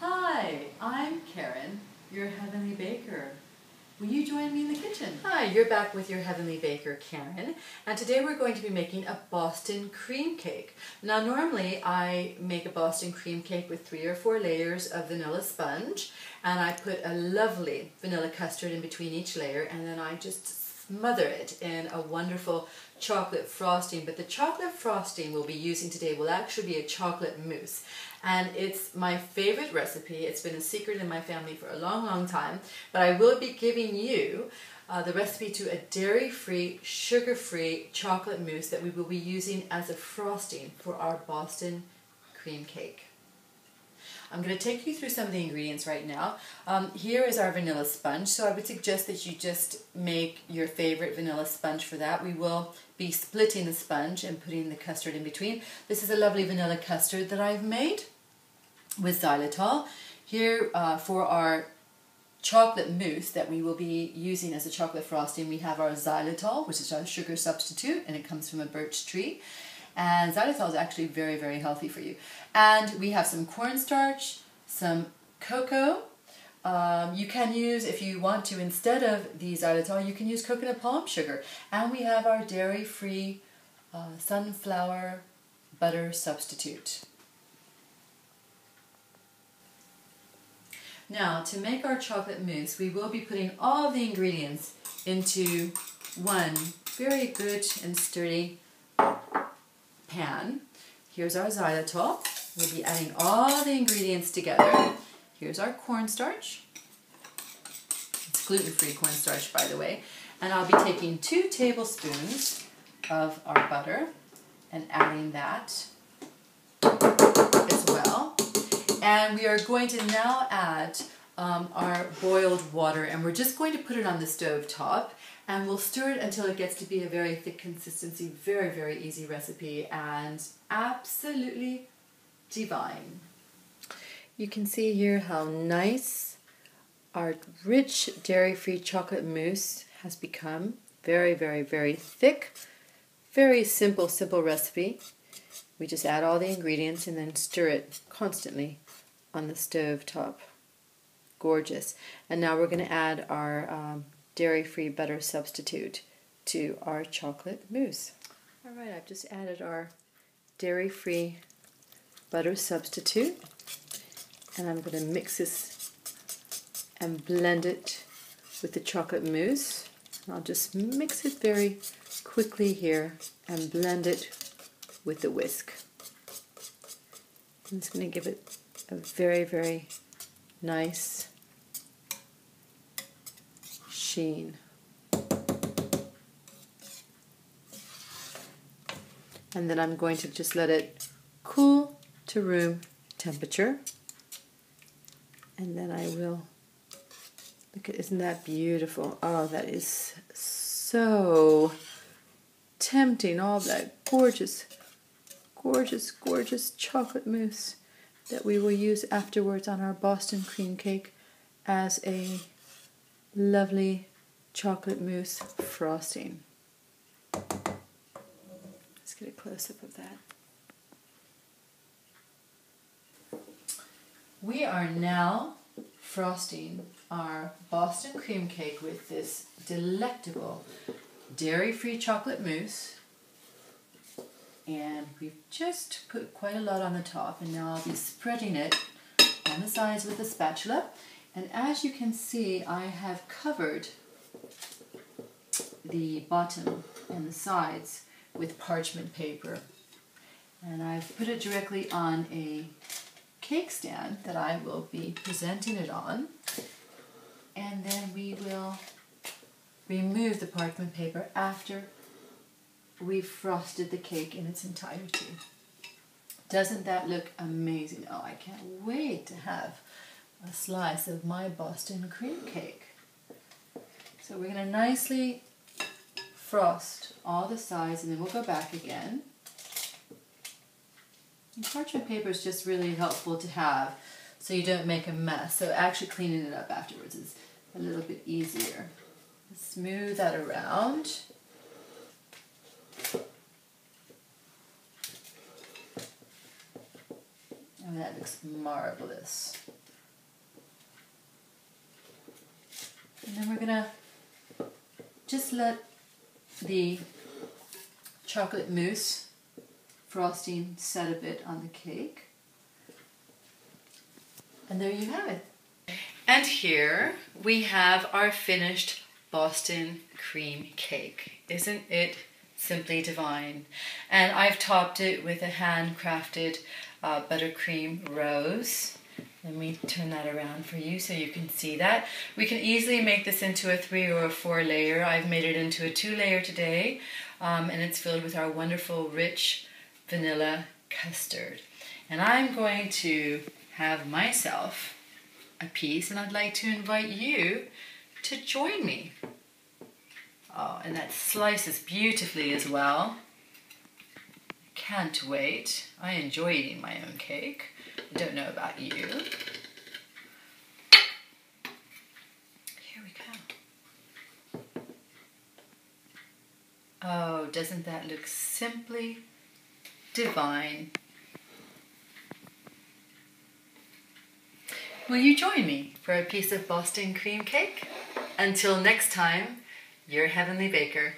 Hi, I'm Karen, your Heavenly Baker. Will you join me in the kitchen? Hi, you're back with your Heavenly Baker, Karen, and today we're going to be making a Boston cream cake. Now normally I make a Boston cream cake with 3 or 4 layers of vanilla sponge, and I put a lovely vanilla custard in between each layer, and then I just smother it in a wonderful chocolate frosting. But the chocolate frosting we'll be using today will actually be a chocolate mousse, and it's my favorite recipe. It's been a secret in my family for a long time, but I will be giving you the recipe to a dairy-free, sugar-free chocolate mousse that we will be using as a frosting for our Boston cream cake. I'm going to take you through some of the ingredients right now. Here is our vanilla sponge, so I would suggest that you just make your favorite vanilla sponge for that. We will be splitting the sponge and putting the custard in between. This is a lovely vanilla custard that I've made with xylitol. Here for our chocolate mousse that we will be using as a chocolate frosting, we have our xylitol, which is our sugar substitute, and it comes from a birch tree. And xylitol is actually very healthy for you. And we have some cornstarch, some cocoa. You can use, if you want to, instead of the xylitol, you can use coconut palm sugar. And we have our dairy-free sunflower butter substitute. Now, to make our chocolate mousse, we will be putting all of the ingredients into one very good and sturdy pan. Here's our xylitol. We'll be adding all the ingredients together. Here's our cornstarch. It's gluten-free cornstarch, by the way. And I'll be taking 2 tablespoons of our butter and adding that as well. And we are going to now add our boiled water, and we're just going to put it on the stove top, and we'll stir it until it gets to be a very thick consistency. Very easy recipe and absolutely divine. You can see here how nice our rich dairy-free chocolate mousse has become. Very thick. Very simple recipe. We just add all the ingredients and then stir it constantly on the stove top. Gorgeous. And now we're going to add our dairy-free butter substitute to our chocolate mousse. Alright, I've just added our dairy-free butter substitute, and I'm going to mix this and blend it with the chocolate mousse. I'll just mix it very quickly here and blend it with the whisk. I'm just going to give it a very nice sheen. And then I'm going to just let it cool to room temperature. And then I will, look at, isn't that beautiful? Oh, that is so tempting. All that gorgeous chocolate mousse that we will use afterwards on our Boston cream cake as a lovely chocolate mousse frosting. Let's get a close-up of that. We are now frosting our Boston cream cake with this delectable dairy-free chocolate mousse. And we've just put quite a lot on the top, and now I'll be spreading it on the sides with a spatula. And as you can see, I have covered the bottom and the sides with parchment paper. And I've put it directly on a cake stand that I will be presenting it on. And then we will remove the parchment paper after we've frosted the cake in its entirety. Doesn't that look amazing? Oh, I can't wait to have a slice of my Boston cream cake. So we're going to nicely frost all the sides, and then we'll go back again. And parchment paper is just really helpful to have so you don't make a mess. So actually cleaning it up afterwards is a little bit easier. Smooth that around. Oh, that looks marvelous. And then we're going to just let the chocolate mousse frosting set a bit on the cake. And there you have it. And here we have our finished Boston cream cake. Isn't it simply divine? And I've topped it with a handcrafted buttercream rose. Let me turn that around for you so you can see that. We can easily make this into a 3 or a 4 layer. I've made it into a 2 layer today, and it's filled with our wonderful rich vanilla custard. And I'm going to have myself a piece, and I'd like to invite you to join me. Oh, and that slices beautifully as well. Can't wait. I enjoy eating my own cake. I don't know about you. Here we go. Oh, doesn't that look simply divine? Will you join me for a piece of Boston cream cake? Until next time, your Heavenly Baker.